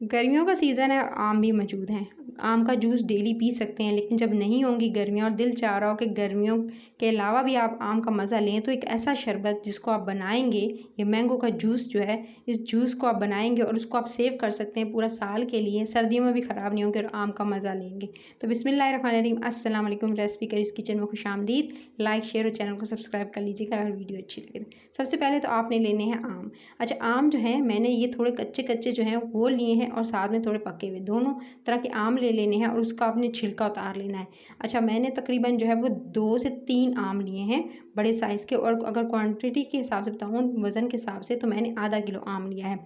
गर्मियों का सीज़न है और आम भी मौजूद हैं। आम का जूस डेली पी सकते हैं, लेकिन जब नहीं होंगी गर्मियाँ और दिल चाह रहा हो कि गर्मियों के अलावा भी आप आम का मज़ा लें, तो एक ऐसा शरबत जिसको आप बनाएँगे, ये मैंगो का जूस जो है, इस जूस को आप बनाएँगे और उसको आप सेव कर सकते हैं पूरा साल के लिए। सर्दियों में भी ख़राब नहीं होंगे और आम का मज़ा लेंगे। तो बिस्मिल्लाहिर्रहमानिर्रहीम, अस्सलाम वालेकुम। रेसिपी करीज़ किचन में खुशामदीद। लाइक, शेयर और चैनल को सब्सक्राइब कर लीजिएगा अगर वीडियो अच्छी लगे तो। सबसे पहले तो आपने लेने हैं आम। अच्छा, आम जो है मैंने ये थोड़े कच्चे-कच्चे जो हैं वो लिए हैं और साथ में थोड़े पके हुए, दोनों तरह के आम ले लेने हैं और उसका आपने छिलका उतार लेना है। अच्छा, मैंने तकरीबन जो है वो 2 से 3 आम लिए हैं बड़े साइज़ के, और अगर क्वांटिटी के हिसाब से बताऊँ, वज़न के हिसाब से, तो मैंने आधा किलो आम लिया है।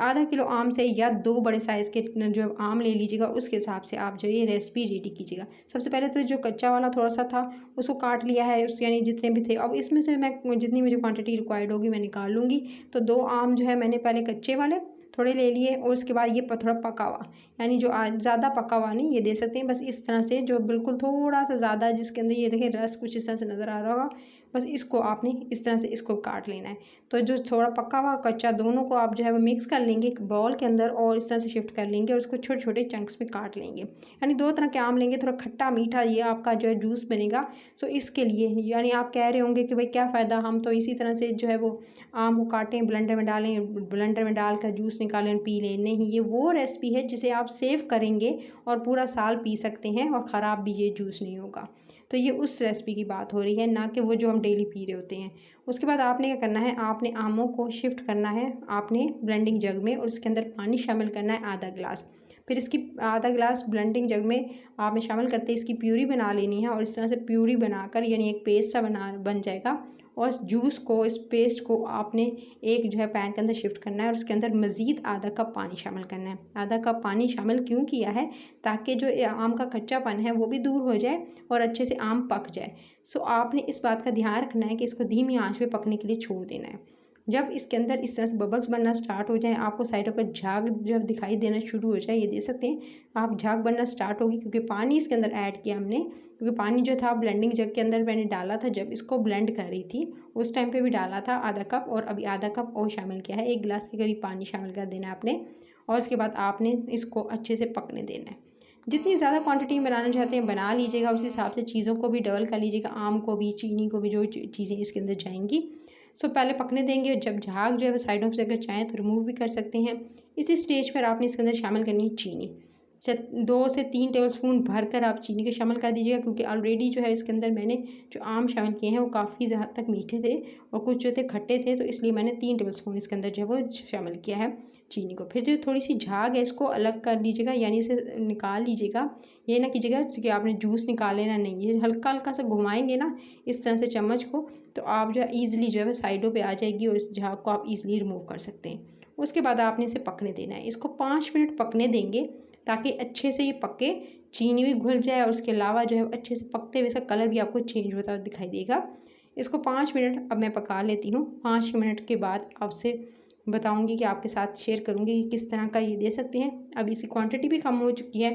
आधा किलो आम से या 2 बड़े साइज़ के जो आम ले लीजिएगा, उसके हिसाब से आप जो ये रेसिपी रेडी कीजिएगा। सबसे पहले तो जो कच्चा वाला थोड़ा-सा था उसको काट लिया है, उस यानी जितने भी थे। अब इसमें से मैं जितनी मुझे क्वांटिटी रिक्वायर्ड होगी मैं निकाल लूँगी। तो 2 आम जो है मैंने पहले कच्चे वाले थोड़े ले लिए और उसके बाद ये थोड़ा पका हुआ, यानी जो ज़्यादा पका हुआ नहीं, ये दे सकते हैं। बस इस तरह से जो बिल्कुल थोड़ा-सा ज़्यादा, जिसके अंदर ये देखिए रस कुछ इस तरह से नज़र आ रहा होगा, बस इसको आपने इस तरह से इसको काट लेना है। तो जो थोड़ा पका हुआ कच्चा, दोनों को आप जो है वो मिक्स कर लेंगे एक बाउल के अंदर और इस तरह से शिफ्ट कर लेंगे और उसको छोटे-छोटे चंक्स में काट लेंगे। यानी 2 तरह के आम लेंगे, थोड़ा खट्टा मीठा ये आपका जो है जूस बनेगा। सो इसके लिए यानी आप कह रहे होंगे कि भाई क्या फ़ायदा, हम तो इसी तरह से जो है वो आम को काटें, ब्लेंडर में डालें, ब्लेंडर में डालकर जूस निकालें, पी लें। नहीं, ये वो रेसिपी है जिसे आप सेव करेंगे और पूरा साल पी सकते हैं और ख़राब भी ये जूस नहीं होगा। तो ये उस रेसिपी की बात हो रही है, ना कि वो जो हम डेली पी रहे होते हैं। उसके बाद आपने क्या करना है, आपने आमों को शिफ्ट करना है आपने ब्लेंडिंग जग में और उसके अंदर पानी शामिल करना है आधा गिलास। फिर इसकी आधा गिलास ब्लेंडिंग जग में आपने शामिल करते इसकी प्यूरी बना लेनी है और इस तरह से प्यूरी बनाकर यानी एक पेस्ट सा बन जाएगा। और इस जूस को, इस पेस्ट को आपने एक जो है पैन के अंदर शिफ्ट करना है और उसके अंदर मज़ीद आधा कप पानी शामिल करना है। आधा कप पानी शामिल क्यों किया है, ताकि जो आम का कच्चापन है वो भी दूर हो जाए और अच्छे से आम पक जाए। सो आपने इस बात का ध्यान रखना है कि इसको धीमी आंच पे पकने के लिए छोड़ देना है। जब इसके अंदर इस तरह से बबल्स बनना स्टार्ट हो जाए, आपको साइडों पर झाग जब दिखाई देना शुरू हो जाए, ये देख सकते हैं आप, झाग बनना स्टार्ट होगी क्योंकि पानी इसके अंदर ऐड किया हमने। क्योंकि पानी जो था ब्लेंडिंग जग के अंदर मैंने डाला था जब इसको ब्लेंड कर रही थी, उस टाइम पे भी डाला था आधा कप, और अभी आधा कप और शामिल किया है। 1 गिलास के करीब पानी शामिल कर देना है आपने और उसके बाद आपने इसको अच्छे से पकने देना है। जितनी ज़्यादा क्वांटिटी में बनाना चाहते हैं बना लीजिएगा, उस हिसाब से चीज़ों को भी डबल कर लीजिएगा, आम को भी, चीनी को भी, जो चीज़ें इसके अंदर जाएंगी। पहले पकने देंगे, जब झाग जो है वो साइडों से अगर चाहें तो रिमूव भी कर सकते हैं। इसी स्टेज पर आपने इसके अंदर शामिल करनी है चीनी। 2 से 3 टेबलस्पून भरकर आप चीनी के शामिल कर दीजिएगा, क्योंकि ऑलरेडी जो है इसके अंदर मैंने जो आम शामिल किए हैं वो काफ़ी हद तक मीठे थे और कुछ जो थे खट्टे थे, तो इसलिए मैंने 3 टेबलस्पून इसके अंदर जो है वो शामिल किया है चीनी को। फिर जो थोड़ी सी झाग है इसको अलग कर लीजिएगा, यानी इसे निकाल लीजिएगा। ये ना कीजिएगा कि आपने जूस निकाल लेना, नहीं, ये हल्का हल्का सा घुमाएंगे ना इस तरह से चम्मच को, तो आप जो है ईज़िली जो है वो साइडों पे आ जाएगी और इस झाग को आप ईज़िली रिमूव कर सकते हैं। उसके बाद आपने इसे पकने देना है। इसको 5 मिनट पकने देंगे ताकि अच्छे से ये पके, चीनी भी घुल जाए और उसके अलावा जो है अच्छे से पकते हुए इसका कलर भी आपको चेंज होता दिखाई देगा। इसको 5 मिनट अब मैं पका लेती हूँ। 5 मिनट के बाद आपसे बताऊँगी कि आपके साथ शेयर करूँगी कि किस तरह का ये दे सकते हैं। अब इसकी क्वांटिटी भी कम हो चुकी है,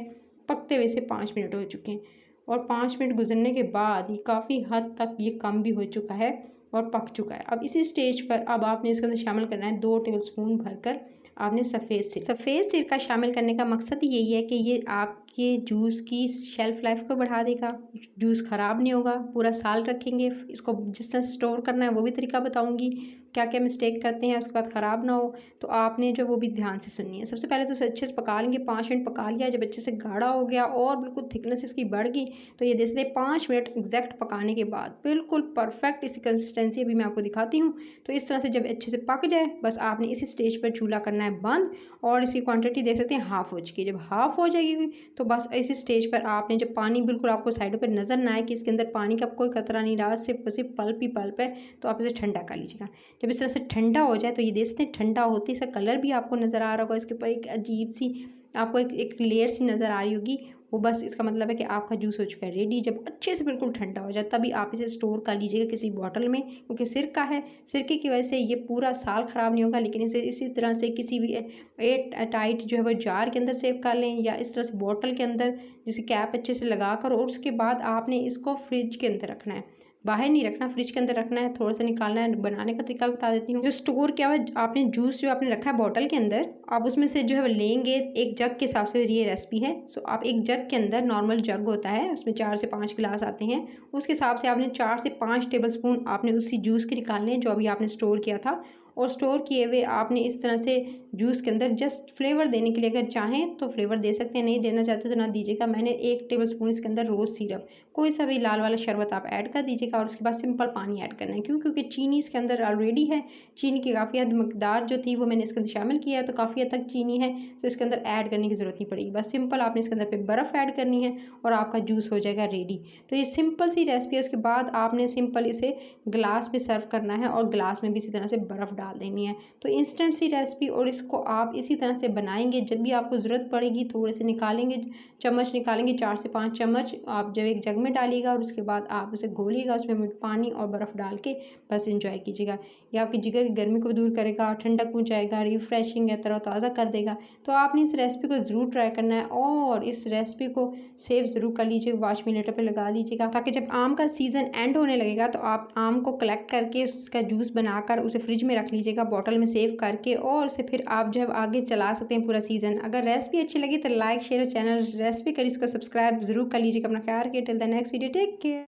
पकते हुए इसे 5 मिनट हो चुके हैं और 5 मिनट गुजरने के बाद ये काफ़ी हद तक ये कम भी हो चुका है और पक चुका है। अब इसी स्टेज पर अब आपने इसके अंदर शामिल करना है 2 टेबलस्पून भरकर आपने सफ़ेद सिरका शामिल करने का मकसद यही है कि ये आपके जूस की शेल्फ़ लाइफ को बढ़ा देगा, जूस ख़राब नहीं होगा, पूरा साल रखेंगे। इसको जिस तरह से स्टोर करना है वो भी तरीका बताऊँगी, क्या क्या मिस्टेक करते हैं उसके बाद ख़राब ना हो, तो आपने जो वो भी ध्यान से सुननी है। सबसे पहले तो इसे अच्छे से पका लेंगे, 5 मिनट पका लिया, जब अच्छे से गाढ़ा हो गया और बिल्कुल थिकनेस इसकी बढ़ गई, तो ये देख सकते 5 मिनट एग्जैक्ट पकाने के बाद बिल्कुल परफेक्ट इसकी कंसिस्टेंसी अभी मैं आपको दिखाती हूँ। तो इस तरह से जब अच्छे से पक जाए, बस आपने इसी स्टेज पर चूल्हा करना है बंद और इसकी क्वांटिटी देख सकते हैं हाफ़ हो चुकी है। जब हाफ़ हो जाएगी तो बस इसी स्टेज पर आपने, जब पानी बिल्कुल आपको साइडों पर नज़र ना आए कि इसके अंदर पानी का कोई कतरा नहीं रहा, सिर्फ पल्प ही पल्प है, तो आप इसे ठंडा कर लीजिएगा। जब इस तरह से ठंडा हो जाए तो ये देख सकते हैं ठंडा होते इसका कलर भी आपको नज़र आ रहा होगा, इसके ऊपर एक अजीब सी आपको एक लेयर सी नज़र आ रही होगी, वो बस इसका मतलब है कि आपका जूस हो चुका है रेडी। जब अच्छे से बिल्कुल ठंडा हो जाए तभी आप इसे स्टोर कर लीजिएगा किसी बॉटल में, क्योंकि सिरका है, सिरके की वजह से ये पूरा साल ख़राब नहीं होगा। लेकिन इसे इसी तरह से किसी भी एयर टाइट जो है वो जार के अंदर सेव कर लें या इस तरह से बॉटल के अंदर जिसे कैप अच्छे से लगा कर, और उसके बाद आपने इसको फ्रिज के अंदर रखना है। बाहर नहीं रखना, फ्रिज के अंदर रखना है, थोड़ा सा निकालना है। बनाने का तरीका बता देती हूँ। जो स्टोर किया हुआ आपने जूस जो आपने रखा है बॉटल के अंदर, आप उसमें से जो है वो लेंगे, एक जग के हिसाब से ये रेसिपी है। सो आप एक जग के अंदर, नॉर्मल जग होता है उसमें 4 से 5 गिलास आते हैं, उसके हिसाब से आपने 4 से 5 टेबलस्पून आपने उसी जूस के निकालने हैं जो अभी आपने स्टोर किया था। और स्टोर किए हुए आपने इस तरह से जूस के अंदर जस्ट फ्लेवर देने के लिए, अगर चाहें तो फ्लेवर दे सकते हैं, नहीं देना चाहते तो ना दीजिएगा। मैंने 1 टेबलस्पून इसके अंदर रोज़ सिरप, कोई सा भी लाल वाला शरबत आप ऐड कर दीजिएगा। और उसके बाद सिंपल पानी ऐड करना है, क्यों? क्योंकि चीनी इसके अंदर ऑलरेडी है। चीनी की काफ़ी हद मकदार जो थी वो मैंने इसके अंदर शामिल किया है, तो काफ़ी हद तक चीनी है, तो इसके अंदर ऐड करने की ज़रूरत नहीं पड़ेगी। बस सिंपल आपने इसके अंदर फिर बर्फ़ ऐड करनी है और आपका जूस हो जाएगा रेडी। तो ये सिंपल सी रेसिपी है। उसके बाद आपने सिंपल इसे गिलास में सर्व करना है और गिलास में भी इसी तरह से बर्फ़ डाल देनी है। तो इंस्टेंट सी रेसिपी, और इसको आप इसी तरह से बनाएंगे। जब भी आपको ज़रूरत पड़ेगी थोड़े से निकालेंगे, चम्मच निकालेंगे, 4 से 5 चम्मच आप जब एक जग में डालिएगा और उसके बाद आप उसे घोलिएगा, उसमें पानी और बर्फ़ डाल के बस एंजॉय कीजिएगा। ये आपकी जिगर की गर्मी को दूर करेगा, ठंडक पहुँचाएगा, रिफ्रेशिंग है, तरोताज़ा कर देगा। तो आपने इस रेसिपी को ज़रूर ट्राई करना है और इस रेसिपी को सेव ज़रूर कर लीजिए, वॉश मी लेटर पे लगा लीजिएगा, ताकि जब आम का सीज़न एंड होने लगेगा तो आप आम को कलेक्ट करके उसका जूस बनाकर उसे फ्रिज में रख लीजिएगा बॉटल में सेव करके, और उसे फिर आप जब आगे चला सकते हैं पूरा सीज़न। अगर रेसिपी अच्छी लगी तो लाइक शेयर, चैनल रेसिपी करी इसको सब्सक्राइब ज़रूर कर लीजिएगा। अपना ख्याल रखिए। Till the next video, take care.